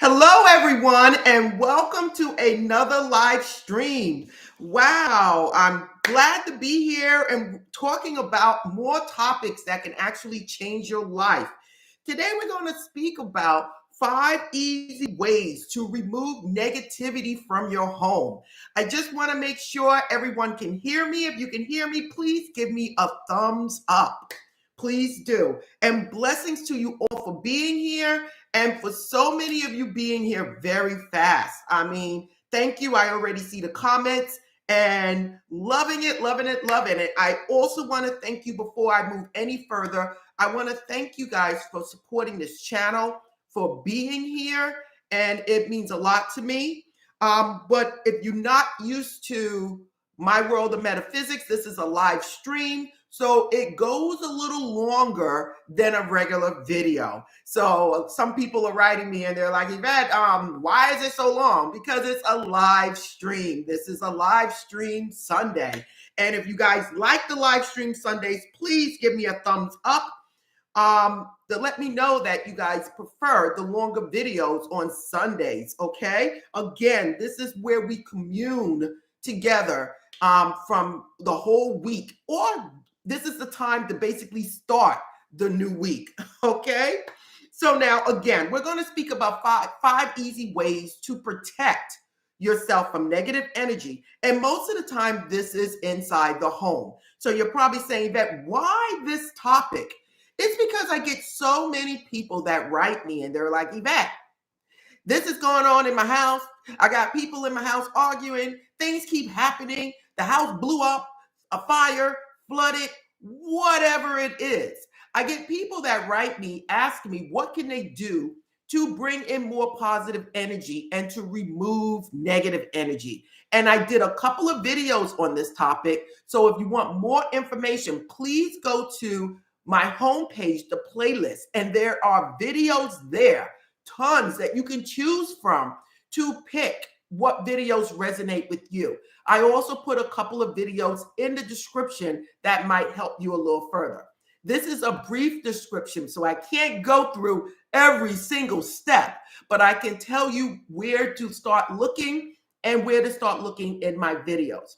Hello, everyone, and welcome to another live stream. Wow, I'm glad to be here and talking about more topics that can actually change your life. Today, we're going to speak about 5 easy ways to remove negativity from your home. I just want to make sure everyone can hear me. If you can hear me, please give me a thumbs up. Please do. And blessings to you all for being here and for so many of you being here very fast. I mean, thank you. I already see the comments and loving it, loving it, loving it. I also want to thank you before I move any further. I want to thank you guys for supporting this channel, for being here, and it means a lot to me. But if you're not used to my world of metaphysics, this is a live stream. So it goes a little longer than a regular video. So some people are writing me and they're like, Yvette, why is it so long? Because it's a live stream. This is a live stream Sunday. And if you guys like the live stream Sundays, please give me a thumbs up to let me know that you guys prefer the longer videos on Sundays, okay? Again, this is where we commune together from the whole week, or this is the time to basically start the new week, okay? So now, again, we're going to speak about five easy ways to protect yourself from negative energy. And most of the time, this is inside the home. So you're probably saying, that why this topic? It's because I get so many people that write me and they're like, Yvette, this is going on in my house. I got people in my house arguing. Things keep happening. The house blew up, a fire, flooded, whatever it is. I get people that write me, ask me, what can they do to bring in more positive energy and to remove negative energy? And I did a couple of videos on this topic. So if you want more information, please go to my homepage, the playlist, and there are videos there, tons that you can choose from to pick what videos resonate with you. I also put a couple of videos in the description that might help you a little further. This is a brief description, so I can't go through every single step, but I can tell you where to start looking and where to start looking in my videos.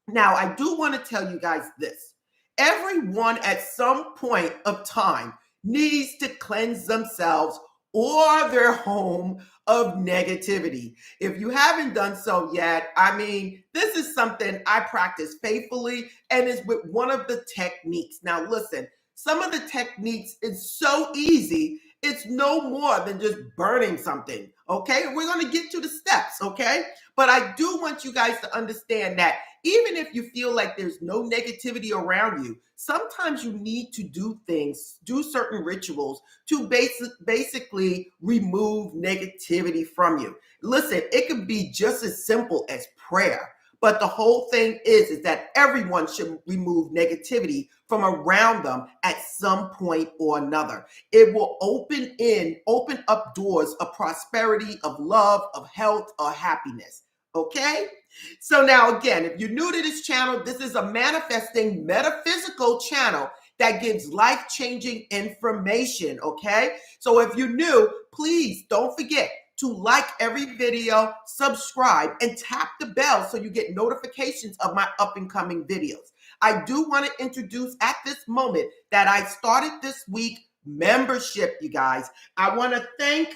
Now, I do want to tell you guys this. Everyone at some point of time needs to cleanse themselves or their home of negativity. If you haven't done so yet, I mean, this is something I practice faithfully and is with one of the techniques. Now, listen, some of the techniques is so easy, it's no more than just burning something, okay? We're going to get to the steps, okay? But I do want you guys to understand that even if you feel like there's no negativity around you, sometimes you need to do things, do certain rituals to basically remove negativity from you. Listen, it could be just as simple as prayer. But the whole thing is that everyone should remove negativity from around them at some point or another. It will open up doors of prosperity, of love, of health, or happiness. Okay? So now again, if you're new to this channel, this is a manifesting metaphysical channel that gives life-changing information, okay? So if you're new, please don't forget to like every video, subscribe, and tap the bell so you get notifications of my up and coming videos. I do want to introduce at this moment that I started this week membership, you guys. I want to thank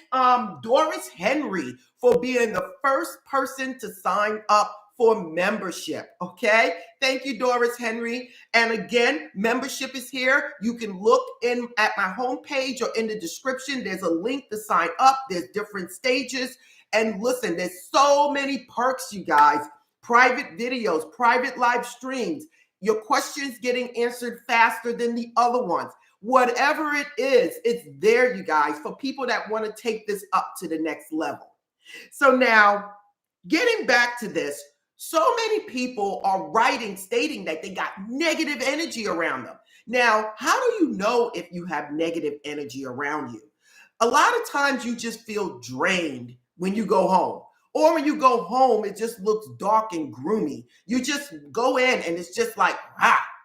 Doris Henry for being the first person to sign up for membership, okay? Thank you, Doris Henry. And again, membership is here. You can look in at my homepage or in the description. There's a link to sign up. There's different stages. And listen, there's so many perks, you guys. Private videos, private live streams, your questions getting answered faster than the other ones. Whatever it is, it's there, you guys, for people that want to take this up to the next level. So now, getting back to this, so many people are writing, stating that they got negative energy around them. Now, how do you know if you have negative energy around you? A lot of times you just feel drained when you go home. Or when you go home, it just looks dark and gloomy. You just go in and it's just like,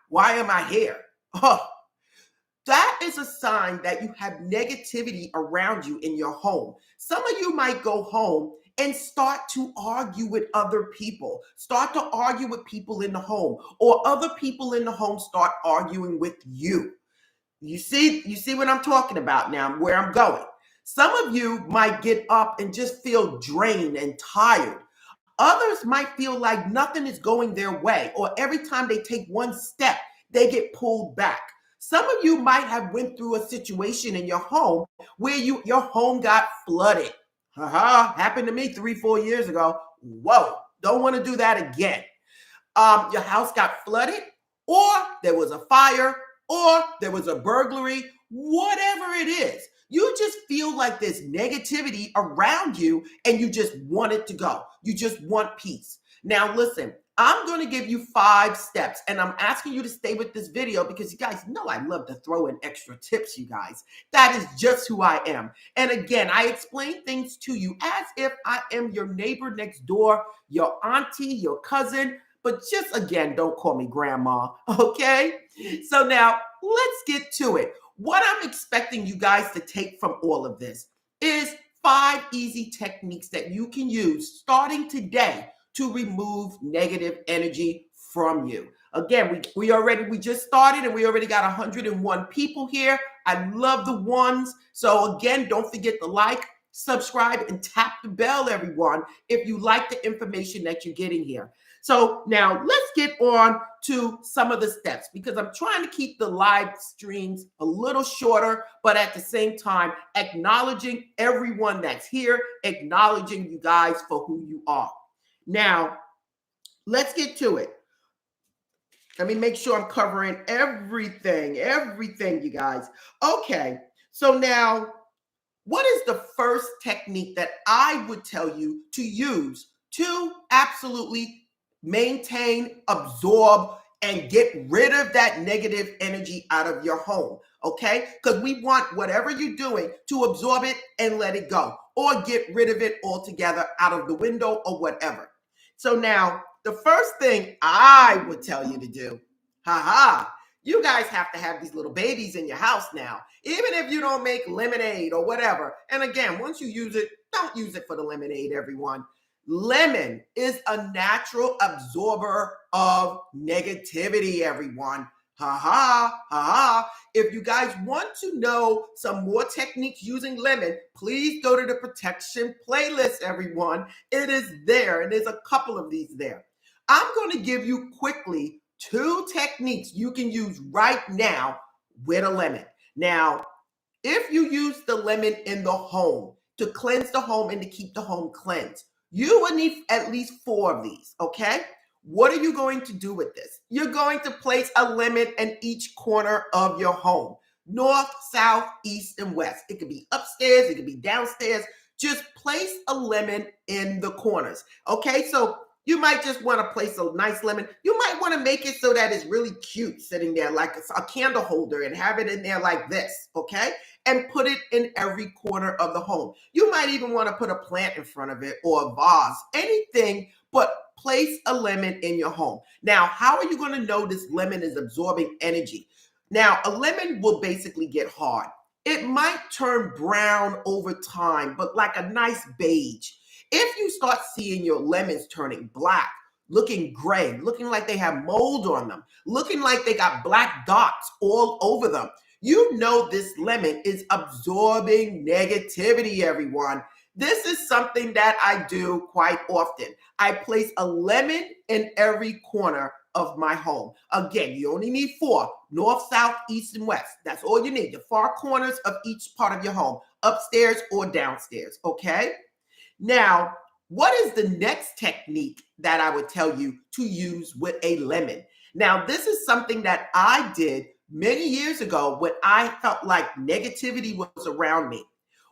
why am I here? Oh. that is a sign that you have negativity around you in your home. Some of you might go home and start to argue with other people, start to argue with people in the home, or other people in the home start arguing with you. You see what I'm talking about now, where I'm going. Some of you might get up and just feel drained and tired. Others might feel like nothing is going their way, or every time they take one step, they get pulled back. Some of you might have went through a situation in your home where your home got flooded. Haha, happened to me 3-4 years ago. Whoa, don't want to do that again. Your house got flooded, or there was a fire, or there was a burglary, whatever it is. You just feel like there's negativity around you and you just want it to go. You just want peace. Now, listen, I'm going to give you 5 steps, and I'm asking you to stay with this video because you guys know I love to throw in extra tips, you guys. That is just who I am. And again, I explain things to you as if I am your neighbor next door, your auntie, your cousin. But just again, don't call me grandma, okay? So now let's get to it. What I'm expecting you guys to take from all of this is 5 easy techniques that you can use starting today to remove negative energy from you. Again, we just started and we already got 101 people here. I love the ones. So again, don't forget to like, subscribe, and tap the bell, everyone, if you like the information that you're getting here. So now let's get on to some of the steps because I'm trying to keep the live streams a little shorter, but at the same time, acknowledging everyone that's here, acknowledging you guys for who you are. Now, let's get to it. Let me make sure I'm covering everything, you guys. Okay, so now, what is the first technique that I would tell you to use to absolutely maintain, absorb, and get rid of that negative energy out of your home, okay? Because we want whatever you're doing to absorb it and let it go, or get rid of it altogether out of the window or whatever. So now, the first thing I would tell you to do, you guys have to have these little babies in your house now, even if you don't make lemonade or whatever. And again, once you use it, don't use it for the lemonade, everyone. Lemon is a natural absorber of negativity, everyone. If you guys want to know some more techniques using lemon, please go to the protection playlist, everyone. It is there, and there's a couple of these there. I'm going to give you quickly 2 techniques you can use right now with a lemon. Now, if you use the lemon in the home to cleanse the home and to keep the home cleansed, you will need at least 4 of these, okay? What are you going to do with this? You're going to place a lemon in each corner of your home. North, south, east, and west. It could be upstairs, it could be downstairs. Just place a lemon in the corners, okay? So you might just want to place a nice lemon. You might want to make it so that it's really cute sitting there like a candle holder and have it in there like this, okay? And put it in every corner of the home. You might even want to put a plant in front of it or a vase, anything, but place a lemon in your home. Now, how are you going to know this lemon is absorbing energy? Now, a lemon will basically get hard. It might turn brown over time, but like a nice beige. If you start seeing your lemons turning black, looking gray, looking like they have mold on them, looking like they got black dots all over them, you know this lemon is absorbing negativity, everyone. This is something that I do quite often. I place a lemon in every corner of my home. Again, you only need 4, north, south, east, and west. That's all you need, the 4 corners of each part of your home, upstairs or downstairs, okay? Now, what is the next technique that I would tell you to use with a lemon? Now, this is something that I did many years ago when I felt like negativity was around me.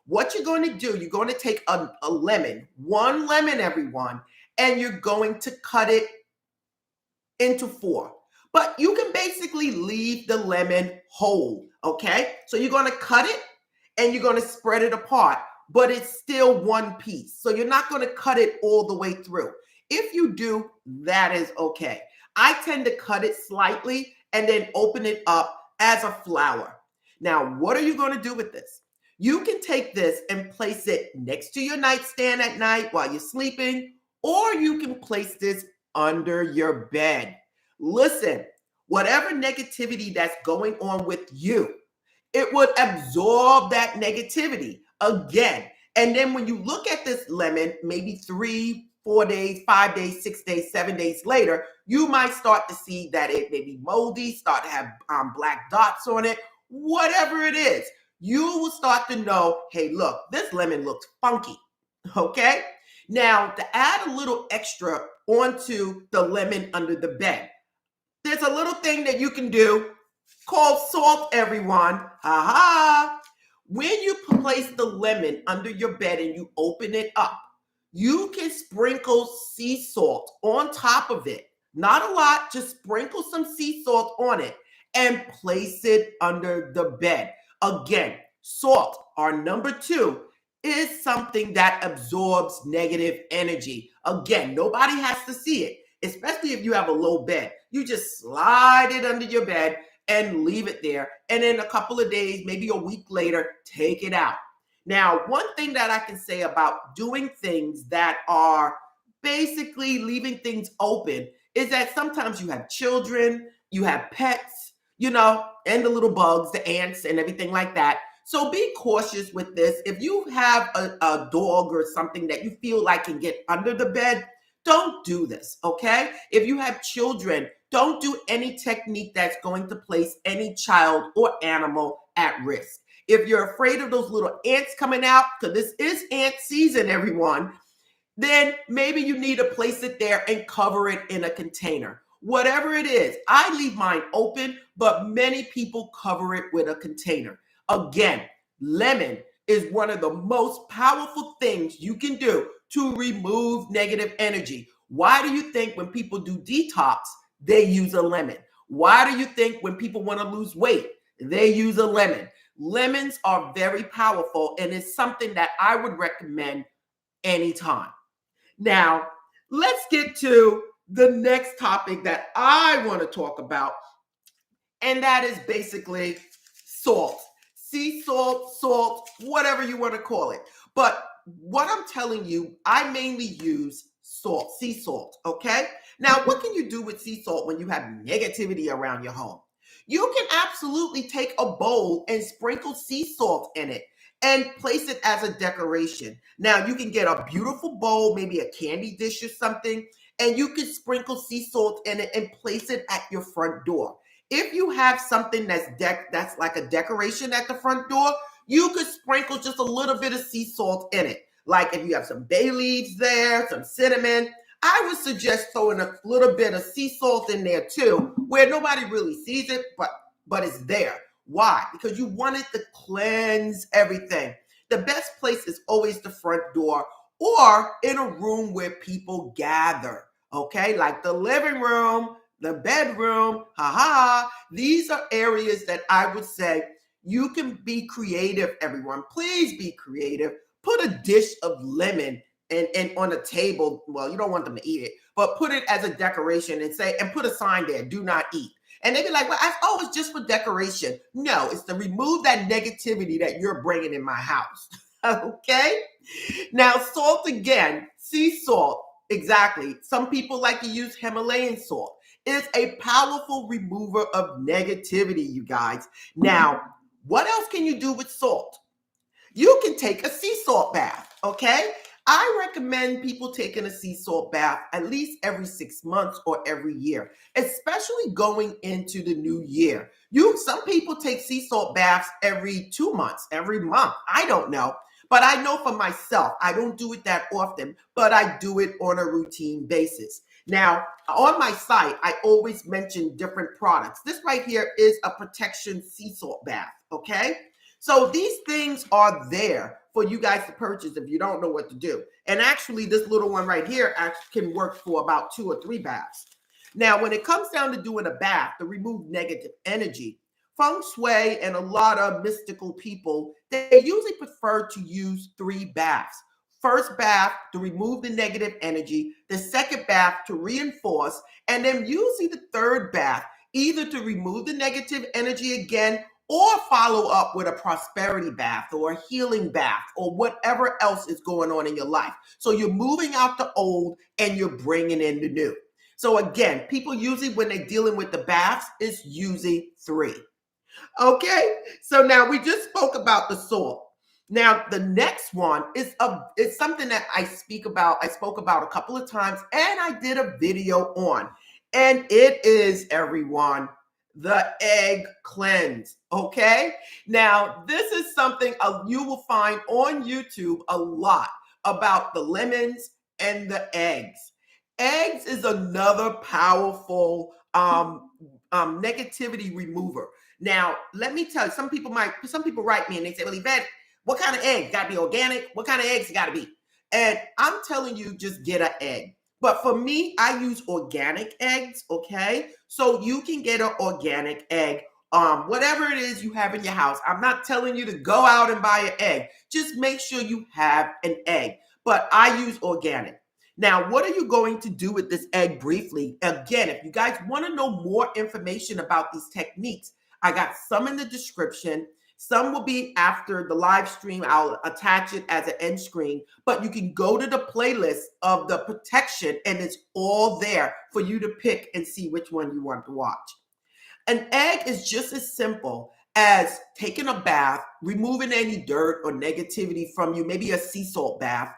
What you're going to do, you're going to take a lemon, 1 lemon, everyone, and you're going to cut it into 4. But you can basically leave the lemon whole, okay? So you're going to cut it and you're going to spread it apart, but it's still one piece. So you're not going to cut it all the way through. If you do, that is okay. I tend to cut it slightly and then open it up as a flower. Now, what are you going to do with this? You can take this and place it next to your nightstand at night while you're sleeping, or you can place this under your bed. Listen, whatever negativity that's going on with you, it would absorb that negativity again. And then when you look at this lemon, maybe 3, 4 days, 5 days, 6 days, 7 days later, you might start to see that it may be moldy, start to have black dots on it, whatever it is. You will start to know, hey, look, this lemon looks funky. Okay? Now, to add a little extra onto the lemon under the bed, there's a little thing that you can do called salt, everyone. Ha. When you place the lemon under your bed and you open it up, you can sprinkle sea salt on top of it. Not a lot, just sprinkle some sea salt on it and place it under the bed. Again, salt, our number 2, is something that absorbs negative energy. Again, nobody has to see it, especially if you have a low bed. You just slide it under your bed and leave it there. And then a couple of days, maybe a week later, take it out. Now, one thing that I can say about doing things that are basically leaving things open is that sometimes you have children, you have pets, and the little bugs, the ants and everything like that. So be cautious with this. If you have a dog or something that you feel like can get under the bed, don't do this, okay? If you have children, don't do any technique that's going to place any child or animal at risk. If you're afraid of those little ants coming out, because this is ant season, everyone, then maybe you need to place it there and cover it in a container. Whatever it is, I leave mine open, but many people cover it with a container. Again, lemon is one of the most powerful things you can do to remove negative energy. Why do you think when people do detox, they use a lemon? Why do you think when people want to lose weight, they use a lemon? Lemons are very powerful, and it's something that I would recommend anytime. Now, let's get to the next topic that I want to talk about, and that is basically salt. Sea salt, salt, whatever you want to call it. But what I'm telling you, I mainly use salt, sea salt, okay? Now, what can you do with sea salt when you have negativity around your home? You can absolutely take a bowl and sprinkle sea salt in it and place it as a decoration. Now, you can get a beautiful bowl, maybe a candy dish or something, and you can sprinkle sea salt in it and place it at your front door. If you have something that's like a decoration at the front door, you could sprinkle just a little bit of sea salt in it. Like if you have some bay leaves there, some cinnamon, I would suggest throwing a little bit of sea salt in there too, where nobody really sees it, but it's there. Why? Because you want it to cleanse everything. The best place is always the front door or in a room where people gather, okay? Like the living room, the bedroom, These are areas that I would say you can be creative, everyone. Please be creative. Put a dish of lemon and on a table. Well, you don't want them to eat it, but put it as a decoration and put a sign there, do not eat. And they be like, well, it's just for decoration. No, it's to remove that negativity that you're bringing in my house. Okay? Now, salt again, sea salt, exactly. Some people like to use Himalayan salt. It's a powerful remover of negativity, you guys. Now, what else can you do with salt? You can take a sea salt bath, okay? I recommend people taking a sea salt bath at least every 6 months or every year, especially going into the new year. Some people take sea salt baths every 2 months, every month. I don't know. But I know for myself, I don't do it that often, but I do it on a routine basis. Now, on my site, I always mention different products. This right here is a protection sea salt bath, okay? So these things are there for you guys to purchase if you don't know what to do. And actually, this little one right here can work for about 2 or 3 baths. Now, when it comes down to doing a bath to remove negative energy, feng shui and a lot of mystical people, they usually prefer to use 3 baths. First bath to remove the negative energy, the second bath to reinforce, and then usually the third bath either to remove the negative energy again or follow up with a prosperity bath or a healing bath or whatever else is going on in your life. So you're moving out the old and you're bringing in the new. So again, people usually when they're dealing with the baths, it's usually 3. Okay, so now we just spoke about the salt. Now the next one is something that I speak about. I spoke about a couple of times, and I did a video on, and it is everyone the egg cleanse. Okay, now this is something you will find on YouTube a lot about the lemons and the eggs. Eggs is another powerful negativity remover. Now, let me tell you, some people write me and they say, well, Yvette, what kind of egg? Got to be organic? What kind of eggs got to be? And I'm telling you, just get an egg. But for me, I use organic eggs, okay? So you can get an organic egg, whatever it is you have in your house. I'm not telling you to go out and buy an egg. Just make sure you have an egg. But I use organic. Now, what are you going to do with this egg briefly? Again, if you guys want to know more information about these techniques, I got some in the description. Some will be after the live stream. I'll attach it as an end screen, but you can go to the playlist of the protection and it's all there for you to pick and see which one you want to watch. An egg is just as simple as taking a bath, removing any dirt or negativity from you, maybe a sea salt bath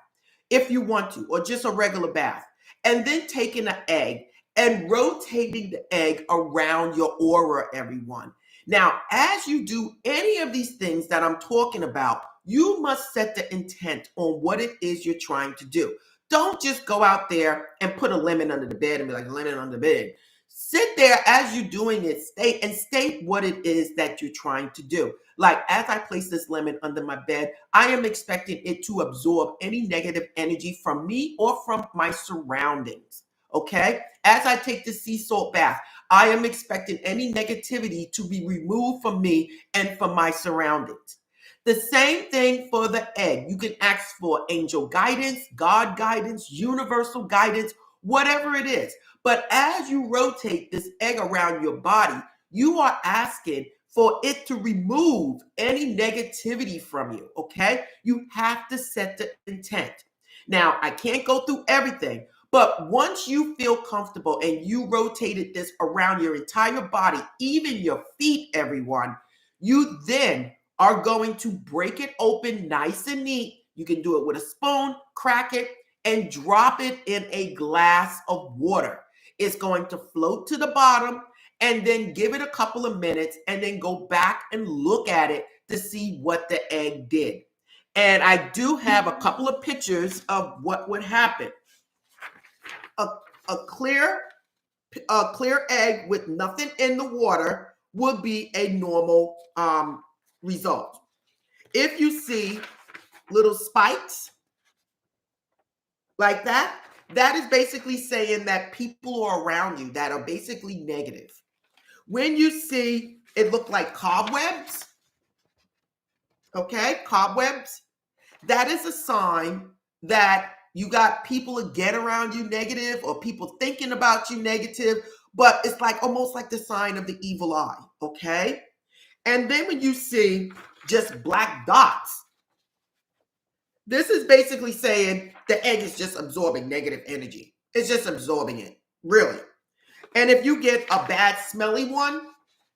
if you want to, or just a regular bath, and then taking an egg and rotating the egg around your aura, everyone. Now, as you do any of these things that I'm talking about, you must set the intent on what it is you're trying to do. Don't just go out there and put a lemon under the bed and be like, lemon under the bed. Sit there as you're doing it, state what it is that you're trying to do. Like, as I place this lemon under my bed, I am expecting it to absorb any negative energy from me or from my surroundings. Okay? As I take the sea salt bath, I am expecting any negativity to be removed from me and from my surroundings. The same thing for the egg. You can ask for angel guidance, God guidance, universal guidance, whatever it is. But as you rotate this egg around your body, you are asking for it to remove any negativity from you, okay? You have to set the intent. Now, I can't go through everything, but once you feel comfortable and you rotated this around your entire body, even your feet, everyone, you then are going to break it open nice and neat. You can do it with a spoon, crack it, and drop it in a glass of water. It's going to float to the bottom, and then give it a couple of minutes and then go back and look at it to see what the egg did. And I do have a couple of pictures of what would happen. A clear egg with nothing in the water would be a normal result. If you see little spikes like that, that is basically saying that people are around you that are basically negative. When you see it look like cobwebs, okay, cobwebs, that is a sign that you got people again around you negative or people thinking about you negative, but it's like almost like the sign of the evil eye, okay? And then when you see just black dots, this is basically saying the egg is just absorbing negative energy. It's just absorbing it, really. And if you get a bad smelly one,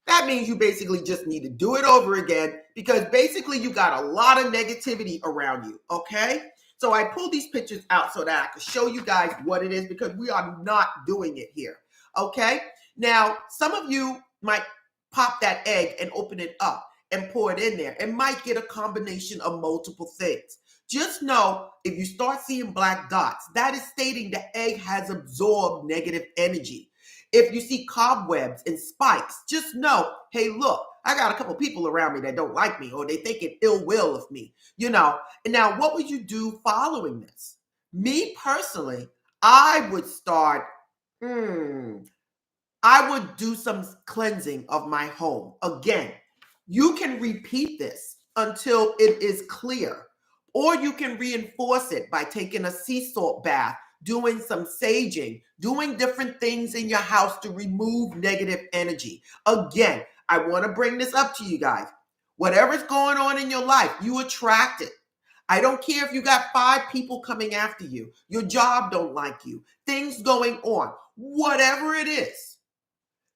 that means you basically just need to do it over again because basically you got a lot of negativity around you, okay? So I pulled these pictures out so that I can show you guys what it is because we are not doing it here, okay? Now, some of you might pop that egg and open it up and pour it in there and might get a combination of multiple things. Just know if you start seeing black dots, that is stating the egg has absorbed negative energy. If you see cobwebs and spikes, just know, hey, look, I got a couple people around me that don't like me or they thinking ill will of me, you know. And now what would you do following this? Me personally, I would start, I would do some cleansing of my home. Again, you can repeat this until it is clear, or you can reinforce it by taking a sea salt bath, doing some saging, doing different things in your house to remove negative energy. Again, I want to bring this up to you guys. Whatever's going on in your life, you attract it. I don't care if you got 5 people coming after you, your job don't like you, things going on, whatever it is.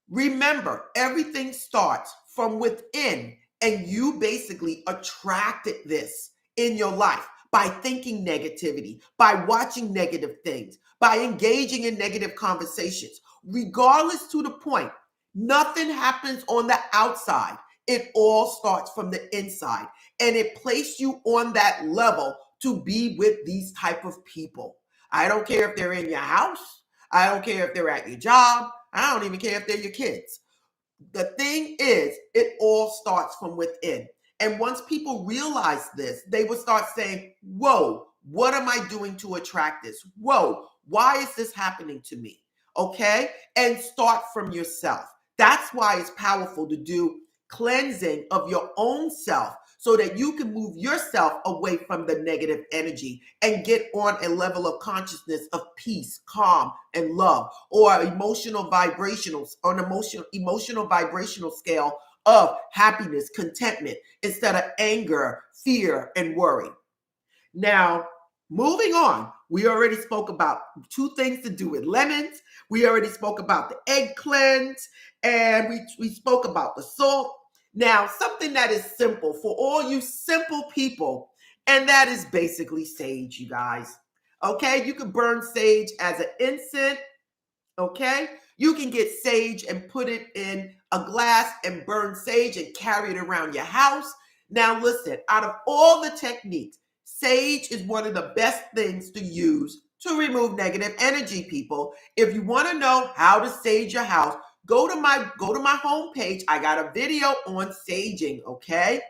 Remember, everything starts from within, and you basically attracted this in your life by thinking negativity, by watching negative things, by engaging in negative conversations. Regardless to the point, nothing happens on the outside. It all starts from the inside, and it placed you on that level to be with these type of people. I don't care if they're in your house. I don't care if they're at your job. I don't even care if they're your kids. The thing is, it all starts from within. And once people realize this, they will start saying, whoa, what am I doing to attract this? Whoa, why is this happening to me? Okay? And start from yourself. That's why it's powerful to do cleansing of your own self so that you can move yourself away from the negative energy and get on a level of consciousness of peace, calm, and love, or emotional vibrational vibrational scale of happiness, contentment, instead of anger, fear, and worry. Now, moving on, we already spoke about 2 things to do with lemons. We already spoke about the egg cleanse, and we spoke about the salt. Now, something that is simple for all you simple people, and that is basically sage, you guys. Okay, you can burn sage as an incense. Okay, you can get sage and put it in a glass and burn sage and carry it around your house. Now, listen, out of all the techniques, sage is one of the best things to use to remove negative energy, people. If you want to know how to sage your house, go to my homepage. I got a video on saging, okay?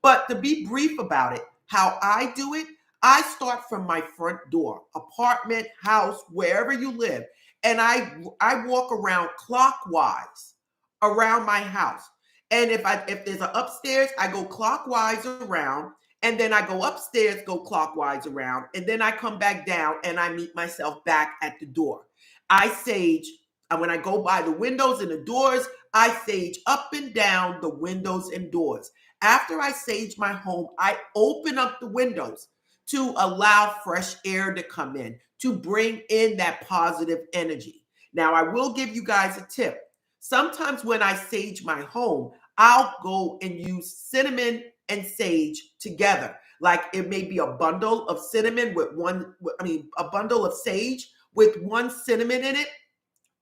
But to be brief about it, how I do it, I start from my front door, apartment, house, wherever you live, and I walk around clockwise around my house. And if there's an upstairs, I go clockwise around, and then I go upstairs, go clockwise around, and then I come back down and I meet myself back at the door. I sage, and when I go by the windows and the doors, I sage up and down the windows and doors. After I sage my home, I open up the windows to allow fresh air to come in, to bring in that positive energy. Now, I will give you guys a tip. Sometimes when I sage my home, I'll go and use cinnamon and sage together. Like it may be a bundle of cinnamon with a bundle of sage with 1 cinnamon in it.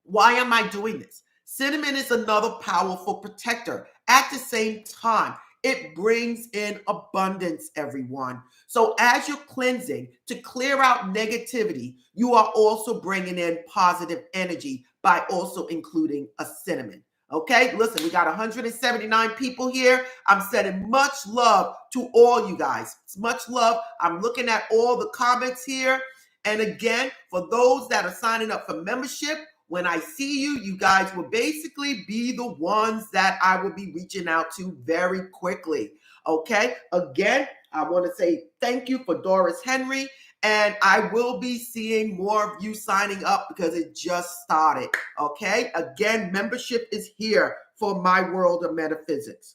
Why am I doing this? Cinnamon is another powerful protector. At the same time, it brings in abundance, everyone. So as you're cleansing to clear out negativity, you are also bringing in positive energy by also including a cinnamon. Okay, listen, we got 179 people here. I'm sending much love to all you guys. It's much love. I'm looking at all the comments here. And again, for those that are signing up for membership, when I see you, you guys will basically be the ones that I will be reaching out to very quickly. Okay, again, I want to say thank you for Doris Henry. And I will be seeing more of you signing up because it just started, okay? Again, membership is here for my world of metaphysics.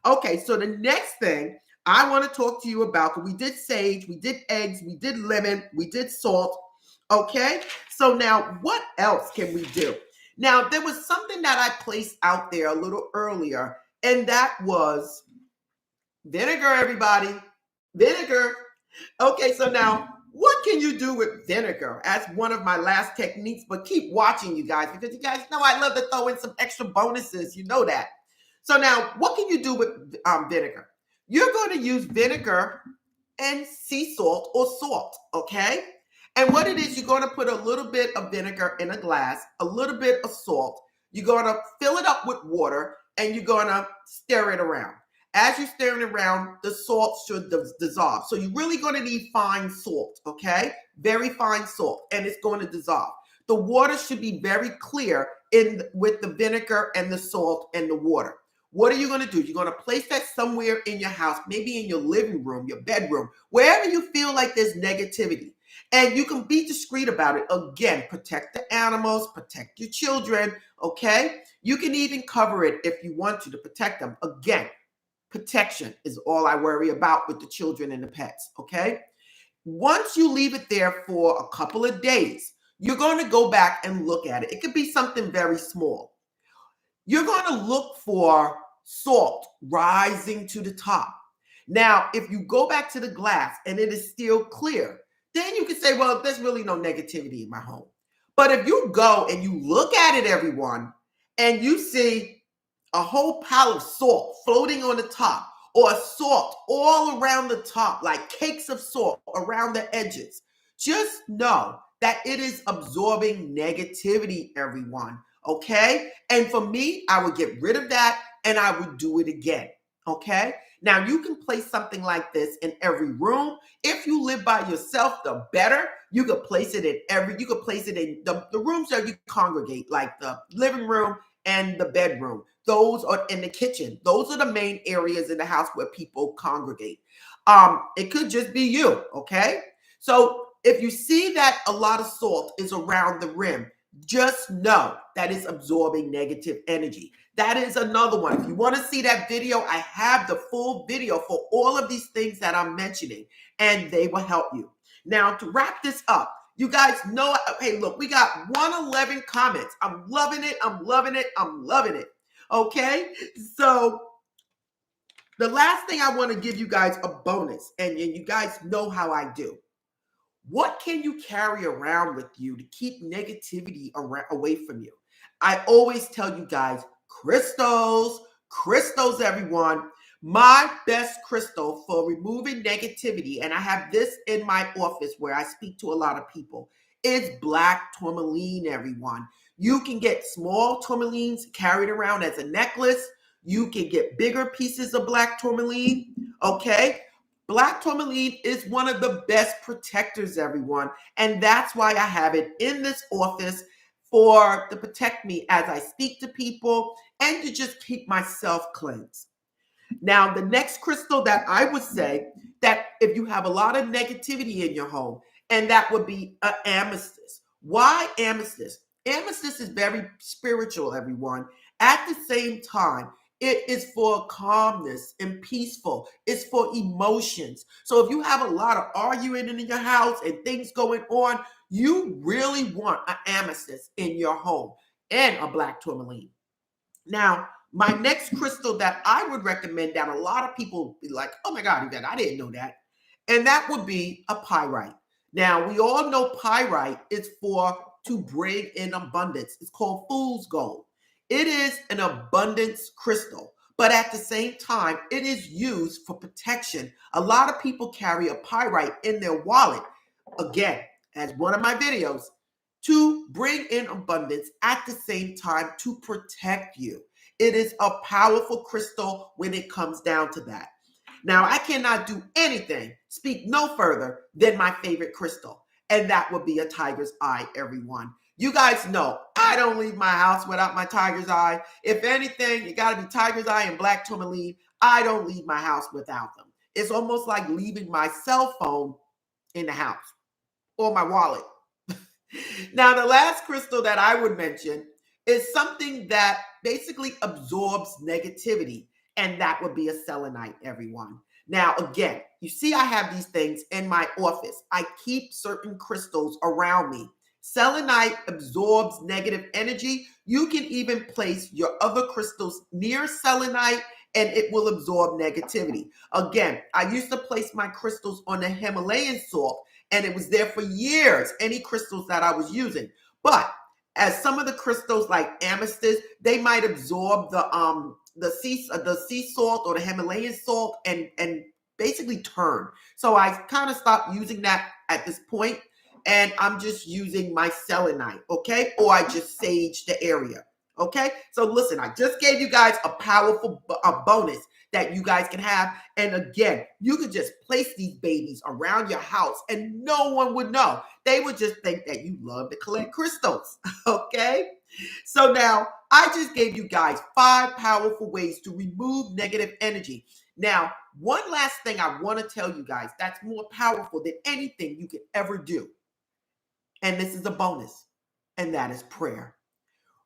Okay, so the next thing I want to talk to you about, we did sage, we did eggs, we did lemon, we did salt, okay? So now what else can we do? Now, there was something that I placed out there a little earlier, and that was vinegar, everybody. Vinegar. Okay, so now what can you do with vinegar as one of my last techniques? But keep watching, you guys, because you guys know I love to throw in some extra bonuses. You know that. So now what can you do with vinegar? You're going to use vinegar and sea salt or salt, okay? And what it is, you're going to put a little bit of vinegar in a glass, a little bit of salt. You're going to fill it up with water, and you're going to stir it around. As you're stirring around, the salt should dissolve. So you're really going to need fine salt, okay? Very fine salt, and it's going to dissolve. The water should be very clear with the vinegar and the salt and the water. What are you going to do? You're going to place that somewhere in your house, maybe in your living room, your bedroom, wherever you feel like there's negativity. And you can be discreet about it. Again, protect the animals, protect your children, okay? You can even cover it if you want to protect them. Again, protection is all I worry about with the children and the pets, okay? Once you leave it there for a couple of days, you're going to go back and look at it. It could be something very small. You're going to look for salt rising to the top. Now, if you go back to the glass and it is still clear, then you can say, well, there's really no negativity in my home. But if you go and you look at it, everyone, and you see a whole pile of salt floating on the top, or salt all around the top, like cakes of salt around the edges, just know that it is absorbing negativity, everyone. Okay? And for me, I would get rid of that and I would do it again. Okay? Now, you can place something like this in every room. If you live by yourself, the better. You could place it in the rooms that you congregate, like the living room and the bedroom. Those are in the kitchen. Those are the main areas in the house where people congregate. It could just be you, okay? So if you see that a lot of salt is around the rim, just know that it's absorbing negative energy. That is another one. If you want to see that video, I have the full video for all of these things that I'm mentioning, and they will help you. Now, to wrap this up, you guys know, hey, look, we got 111 comments. I'm loving it. I'm loving it. I'm loving it. Okay? So the last thing I want to give you guys a bonus, and you guys know how I do. What can you carry around with you to keep negativity away from you? I always tell you guys, crystals, everyone. My best crystal for removing negativity, and I have this in my office where I speak to a lot of people, is black tourmaline, everyone. You can get small tourmalines carried around as a necklace. You can get bigger pieces of black tourmaline, okay? Black tourmaline is one of the best protectors, everyone. And that's why I have it in this office to protect me as I speak to people and to just keep myself cleansed. Now, the next crystal that I would say that if you have a lot of negativity in your home, and that would be an amethyst. Why amethyst? Amethyst is very spiritual, everyone. At the same time, it is for calmness and peaceful. It's for emotions. So if you have a lot of arguing in your house and things going on, you really want an amethyst in your home and a black tourmaline. Now, my next crystal that I would recommend that a lot of people be like, oh my God, Yvette, I didn't know that. And that would be a pyrite. Now, we all know pyrite is to bring in abundance. It's called fool's gold. It is an abundance crystal, but at the same time, it is used for protection. A lot of people carry a pyrite in their wallet, again, as one of my videos, to bring in abundance at the same time to protect you. It is a powerful crystal when it comes down to that. Now, I cannot do anything, speak no further than my favorite crystal, and that would be a tiger's eye, everyone. You guys know I don't leave my house without my tiger's eye. If anything, you got to be tiger's eye and black tourmaline. I don't leave my house without them. It's almost like leaving my cell phone in the house or my wallet. Now, the last crystal that I would mention is something that basically absorbs negativity, and that would be a selenite, everyone. Now, again, you see I have these things in my office. I keep certain crystals around me. Selenite absorbs negative energy. You can even place your other crystals near selenite and it will absorb negativity. Again, I used to place my crystals on the Himalayan salt and it was there for years, any crystals that I was using. But as some of the crystals like amethyst, they might absorb the sea salt or the Himalayan salt and basically turn. So I kind of stopped using that at this point, and I'm just using my selenite, okay? Or I just sage the area, okay? So listen, I just gave you guys a powerful bonus that you guys can have. And again, you could just place these babies around your house and no one would know. They would just think that you love to collect crystals, okay? So now I just gave you guys 5 powerful ways to remove negative energy. Now, one last thing I want to tell you guys that's more powerful than anything you could ever do. And this is a bonus, and that is prayer.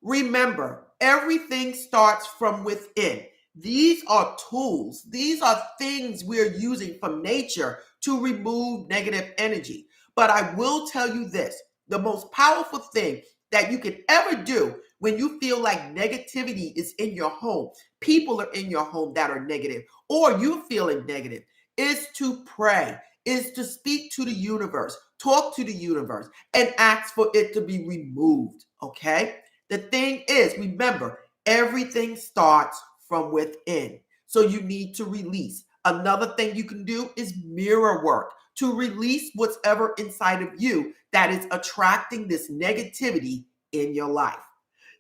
Remember, everything starts from within. These are tools. These are things we're using from nature to remove negative energy. But I will tell you this, the most powerful thing that you can ever do when you feel like negativity is in your home, people are in your home that are negative, or you're feeling negative, is to pray, is to speak to the universe, talk to the universe, and ask for it to be removed, okay? The thing is, remember, everything starts from within. So you need to release. Another thing you can do is mirror work to release whatever inside of you that is attracting this negativity in your life.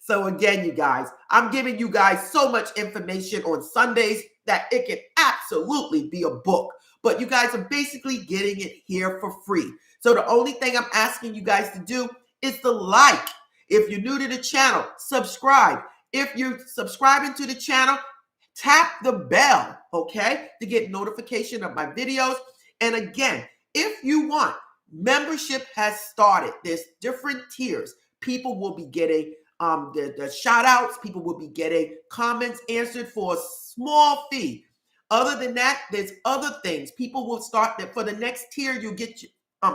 So again, you guys, I'm giving you guys so much information on Sundays that it can absolutely be a book. But you guys are basically getting it here for free. So the only thing I'm asking you guys to do is to like. If you're new to the channel, subscribe. If you're subscribing to the channel, tap the bell, okay, to get notification of my videos. And again, if you want, membership has started. There's different tiers. People will be getting the shout outs. People will be getting comments answered for a small fee. Other than that, there's other things. People will start that for the next tier. You'll get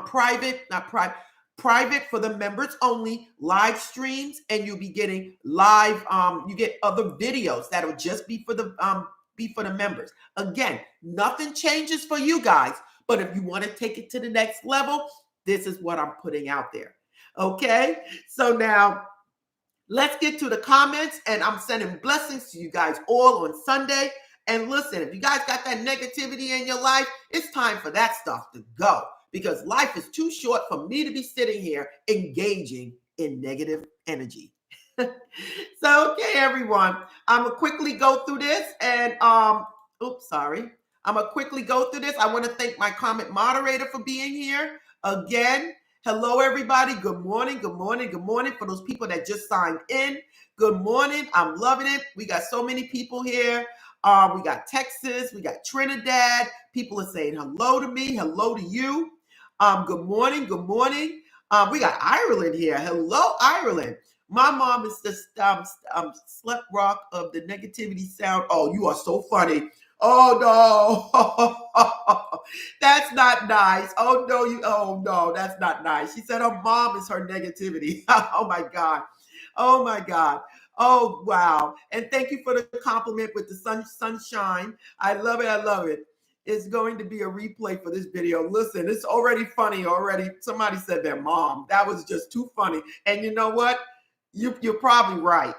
private for the members only, live streams, and you'll be getting live, you get other videos that'll just be for the members. Again, nothing changes for you guys, but if you want to take it to the next level, this is what I'm putting out there. Okay, so now let's get to the comments, and I'm sending blessings to you guys all on Sunday. And listen, if you guys got that negativity in your life, it's time for that stuff to go, because life is too short for me to be sitting here engaging in negative energy. So, okay, everyone, I'm going to quickly go through this and, I'm going to quickly go through this. I want to thank my comment moderator for being here. Again, hello, everybody. Good morning, good morning, good morning. For those people that just signed in, good morning. I'm loving it. We got so many people here. We got Texas, we got Trinidad. People are saying hello to me, hello to you. Good morning, good morning. We got Ireland here. Hello, Ireland. My mom is the slut rock of the negativity sound. Oh, you are so funny. Oh no, that's not nice. Oh no, that's not nice. She said her mom is her negativity. Oh my God. Oh my God. Oh wow. And thank you for the compliment with the sunshine. I love it. I love it. It's going to be a replay for this video. Listen, it's already funny already. Somebody said their mom. That was just too funny. And you know what? You're probably right.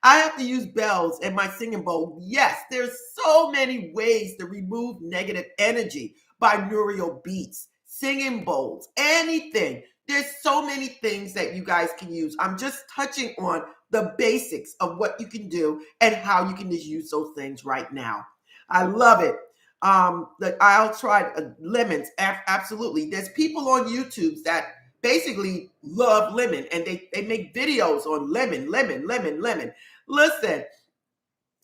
I have to use bells in my singing bowl. Yes, there's so many ways to remove negative energy. Binaural beats, singing bowls, anything. There's so many things that you guys can use. I'm just touching on the basics of what you can do and how you can just use those things right now. I love it. I'll try lemons. Absolutely. There's people on YouTube that basically love lemon, and they make videos on lemon. Listen,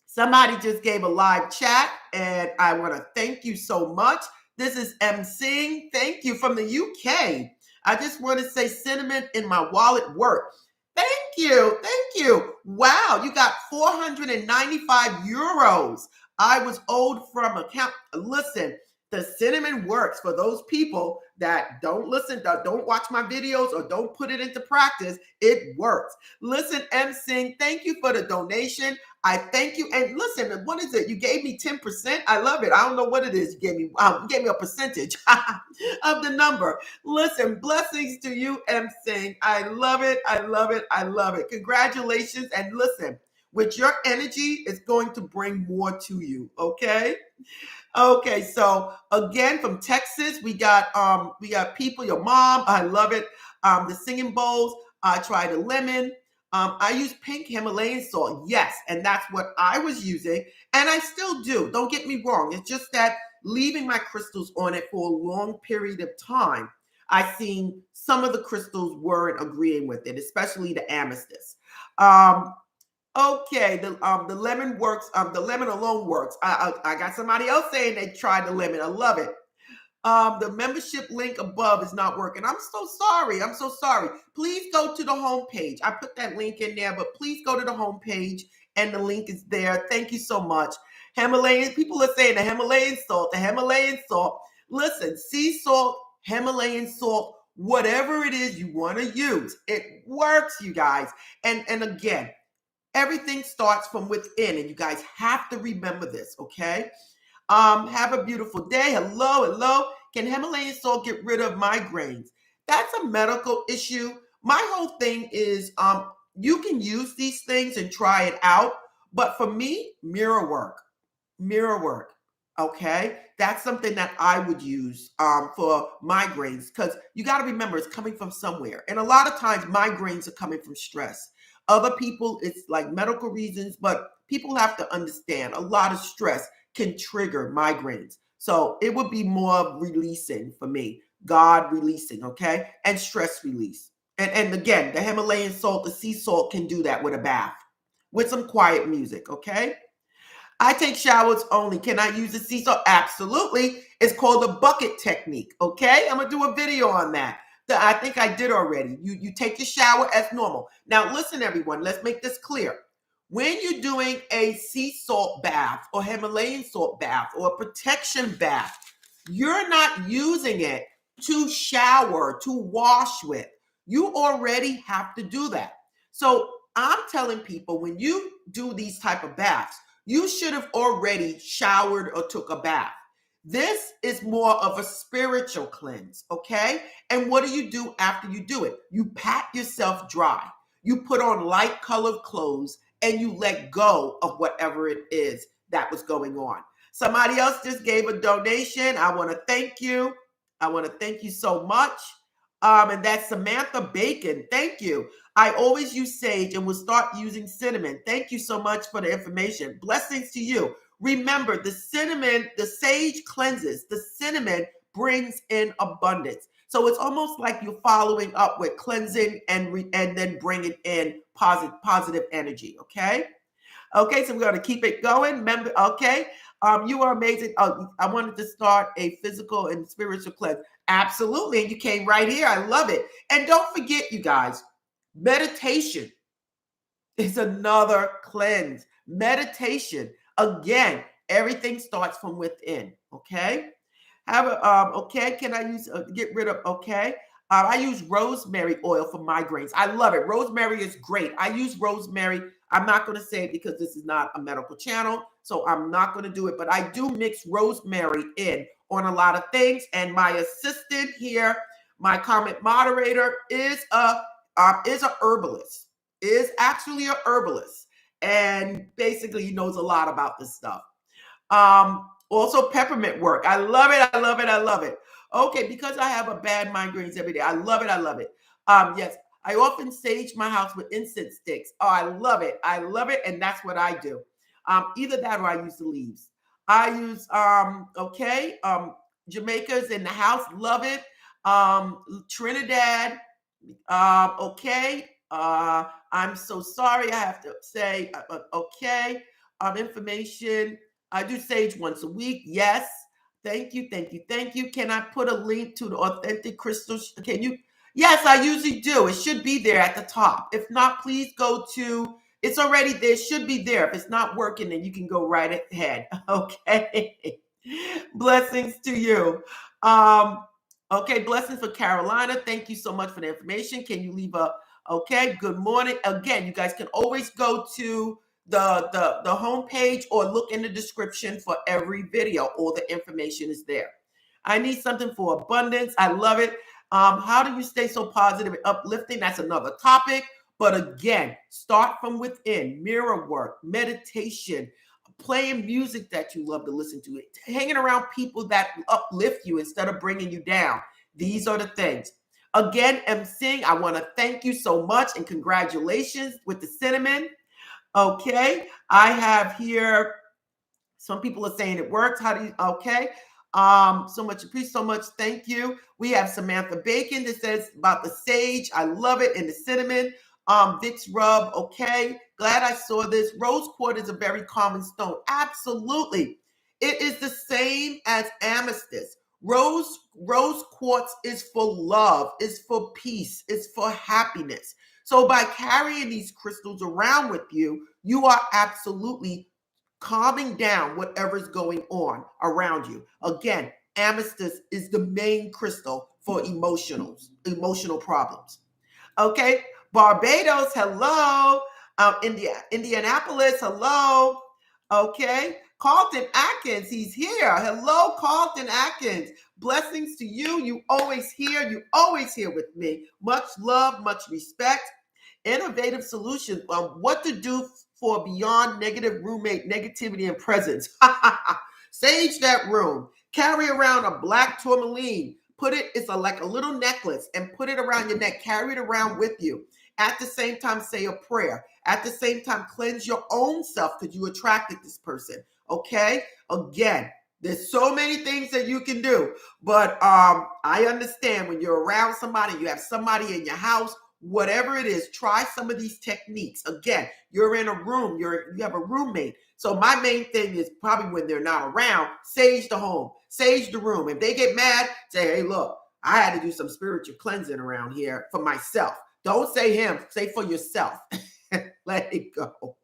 somebody just gave a live chat, and I want to thank you so much. This is M. Singh. Thank you from the UK. I just want to say cinnamon in my wallet work. Thank you. Thank you. Wow, you got 495 euros. I was owed from account. Listen, the cinnamon works for those people that don't listen, don't watch my videos, or don't put it into practice. It works. Listen, M. Singh, thank you for the donation. I thank you. And listen, what is it? You gave me 10%. I love it. I don't know what it is. You gave me a percentage of the number. Listen, blessings to you, M. Singh. I love it. I love it. I love it. Congratulations. And listen, with your energy, it's going to bring more to you. Okay. Okay, so again from Texas, we got people, your mom, I love it. The singing bowls, I tried a lemon. I use pink Himalayan salt, yes, and that's what I was using, and I still do. Don't get me wrong. It's just that leaving my crystals on it for a long period of time, I seen some of the crystals weren't agreeing with it, especially the amethyst. Okay, the lemon works. The lemon alone works. I got somebody else saying they tried the lemon. I love it. The membership link above is not working. I'm so sorry. I'm so sorry. Please go to the home page. I put that link in there, but please go to the home page and the link is there. Thank you so much. Himalayan, people are saying the Himalayan salt, the Himalayan salt. Listen, sea salt, Himalayan salt, whatever it is you want to use, it works, you guys. And again, everything starts from within, and you guys have to remember this, okay? Have a beautiful day. Hello, hello. Can Himalayan salt get rid of migraines? That's a medical issue. My whole thing is you can use these things and try it out, but for me, mirror work. Mirror work. Okay, that's something that I would use for migraines, because you got to remember it's coming from somewhere, and a lot of times migraines are coming from stress. Other people, it's like medical reasons, but people have to understand a lot of stress can trigger migraines. So it would be more releasing for me, God releasing, okay, and stress release. And again, the Himalayan salt, the sea salt can do that with a bath, with some quiet music, okay? I take showers only. Can I use the sea salt? Absolutely. It's called the bucket technique. Okay. I'm going to do a video on that. I think I did already. You take your shower as normal. Now, listen, everyone, let's make this clear. When you're doing a sea salt bath or Himalayan salt bath or a protection bath, you're not using it to shower, to wash with. You already have to do that. So I'm telling people, when you do these type of baths, you should have already showered or took a bath. This is more of a spiritual cleanse, okay? And what do you do after you do it? You pat yourself dry. You put on light colored clothes and you let go of whatever it is that was going on. Somebody else just gave a donation. I want to thank you. I want to thank you so much. And that's Samantha Bacon. Thank you. I always use sage and will start using cinnamon. Thank you so much for the information. Blessings to you. Remember, the cinnamon, the sage cleanses. The cinnamon brings in abundance. So it's almost like you're following up with cleansing and then bringing in positive energy. Okay. Okay, so we're going to keep it going. Remember, okay, you are amazing. Oh, I wanted to start a physical and spiritual cleanse. Absolutely, and you came right here. I love it. And don't forget, you guys, meditation is another cleanse. Meditation, again, everything starts from within. Okay. Okay, can I use get rid of? Okay, I use rosemary oil for migraines. I love it. Rosemary is great. I use rosemary. I'm not going to say it because this is not a medical channel, so I'm not going to do it, but I do mix rosemary in on a lot of things. And my assistant here, my comment moderator, is a herbalist, is actually a herbalist, and basically he knows a lot about this stuff. Also peppermint work. I love it. I love it. I love it. Okay, because I have a bad migraines every day. I love it. I love it. Yes, I often sage my house with incense sticks. Oh, I love it. I love it. And that's what I do. Either that or I use the leaves. I use Jamaica's in the house. Love it. Trinidad. Okay. I'm so sorry. I have to say, okay. Information. I do sage once a week. Yes. Thank you. Thank you. Thank you. Can I put a link to the authentic crystals? Can you? Yes, I usually do. It should be there at the top. If not, please go to, it's already there. It should be there. If it's not working, then you can go right ahead. Okay. Blessings to you. Okay. Blessings for Carolina. Thank you so much for the information. Can you leave a, okay. Good morning. Again, you guys can always go to the homepage or look in the description for every video. All the information is there. I need something for abundance. I love it. How do you stay so positive and uplifting? That's another topic. But again, start from within. Mirror work, meditation, playing music that you love to listen to, hanging around people that uplift you instead of bringing you down. These are the things. Again, emceeing, I want to thank you so much and congratulations with the cinnamon. Okay, I have here, some people are saying it works. How do you, okay. So much appreciate, so much. Thank you. We have Samantha Bacon that says about the sage. I love it. And the cinnamon. Vicks rub, okay? Glad I saw this. Rose quartz is a very common stone. Absolutely. It is the same as amethyst. Rose quartz is for love, is for peace, is for happiness. So by carrying these crystals around with you, you are absolutely calming down whatever's going on around you. Again, amethyst is the main crystal for emotional problems. Okay, Barbados, hello. Indianapolis, hello. Okay, Carlton Atkins, he's here. Hello, Carlton Atkins. Blessings to you. You always here. You always here with me. Much love, much respect. Innovative solutions on what to do for beyond negative roommate negativity and presence. Sage that room. Carry around a black tourmaline. Put it, like a little necklace, and put it around your neck. Carry it around with you. At the same time, say a prayer. At the same time, cleanse your own self because you attracted this person. Okay? Again, there's so many things that you can do. But I understand when you're around somebody, you have somebody in your house, whatever it is, try some of these techniques. Again, you're in a room, you have a roommate. So my main thing is probably when they're not around, sage the home, sage the room. If they get mad, say, hey, look, I had to do some spiritual cleansing around here for myself. Don't say him, say for yourself. Let it go.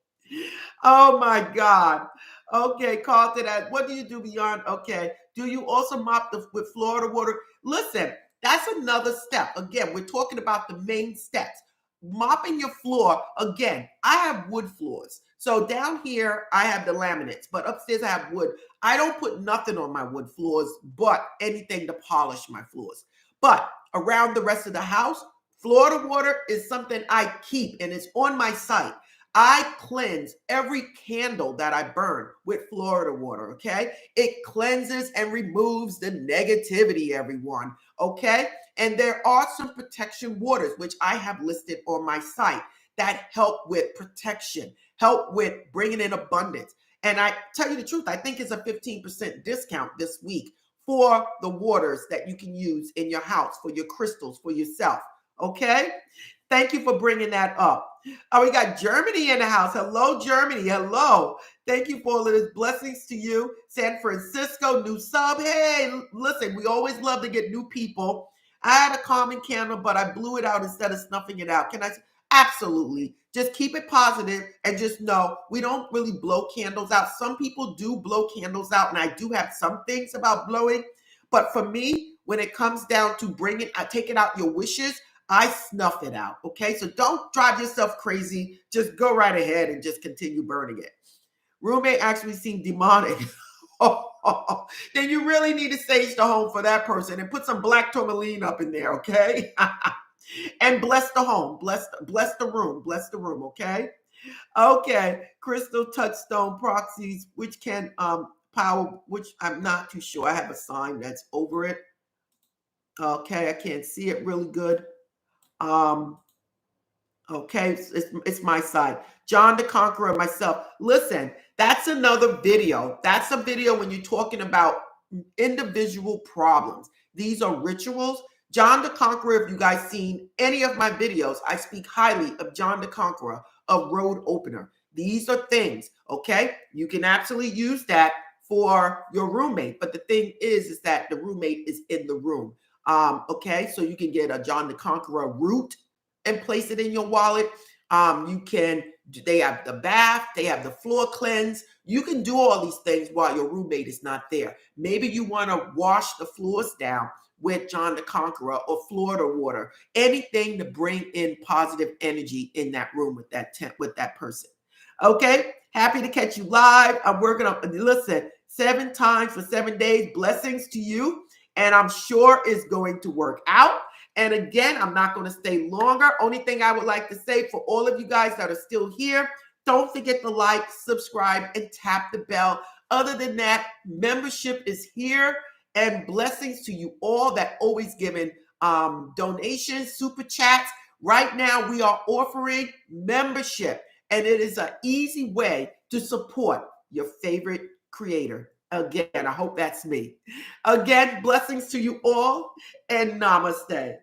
Oh my God. Okay, Carlton, what do you do beyond? Okay. Do you also mop with Florida water? Listen, that's another step. Again, we're talking about the main steps. Mopping your floor. Again, I have wood floors. So down here, I have the laminates, but upstairs I have wood. I don't put nothing on my wood floors, but anything to polish my floors. But around the rest of the house, Florida water is something I keep, and it's on my site. I cleanse every candle that I burn with Florida water, okay? It cleanses and removes the negativity, everyone, okay? And there are some protection waters, which I have listed on my site, that help with protection, help with bringing in abundance. And I tell you the truth, I think it's a 15% discount this week for the waters that you can use in your house, for your crystals, for yourself, okay? Thank you for bringing that up. Oh, we got Germany in the house. Hello, Germany. Hello. Thank you for all of this. Blessings to you. San Francisco, new sub. Hey, listen, we always love to get new people. I had a common candle, but I blew it out instead of snuffing it out. Can I? Absolutely. Just keep it positive and just know we don't really blow candles out. Some people do blow candles out, and I do have some things about blowing. But for me, when it comes down to taking out your wishes, I snuff it out, okay? So don't drive yourself crazy. Just go right ahead and just continue burning it. Roommate actually seemed demonic. Then you really need to sage the home for that person and put some black tourmaline up in there, okay? And bless the home, bless the room, okay? Okay, crystal touchstone proxies, which can power, which I'm not too sure. I have a sign that's over it. Okay, I can't see it really good. Okay, it's my side. John the Conqueror, myself. Listen, that's another video. That's a video when you're talking about individual problems. These are rituals. John the Conqueror, if you guys seen any of my videos, I speak highly of John the Conqueror, a road opener. These are things, okay? You can actually use that for your roommate. But the thing is that the roommate is in the room. Okay, so you can get a John the Conqueror root and place it in your wallet. They have the bath, they have the floor cleanse. You can do all these things while your roommate is not there. Maybe you want to wash the floors down with John the Conqueror or Florida water, anything to bring in positive energy in that room with that person. Okay, happy to catch you live. I'm working on, listen, 7 times for 7 days. Blessings to you. And I'm sure it's going to work out. And again, I'm not going to stay longer. Only thing I would like to say for all of you guys that are still here, don't forget to like, subscribe, and tap the bell. Other than that, membership is here. And blessings to you all that always giving donations, super chats. Right now, we are offering membership. And it is an easy way to support your favorite creator. Again, I hope that's me. Again, blessings to you all and namaste.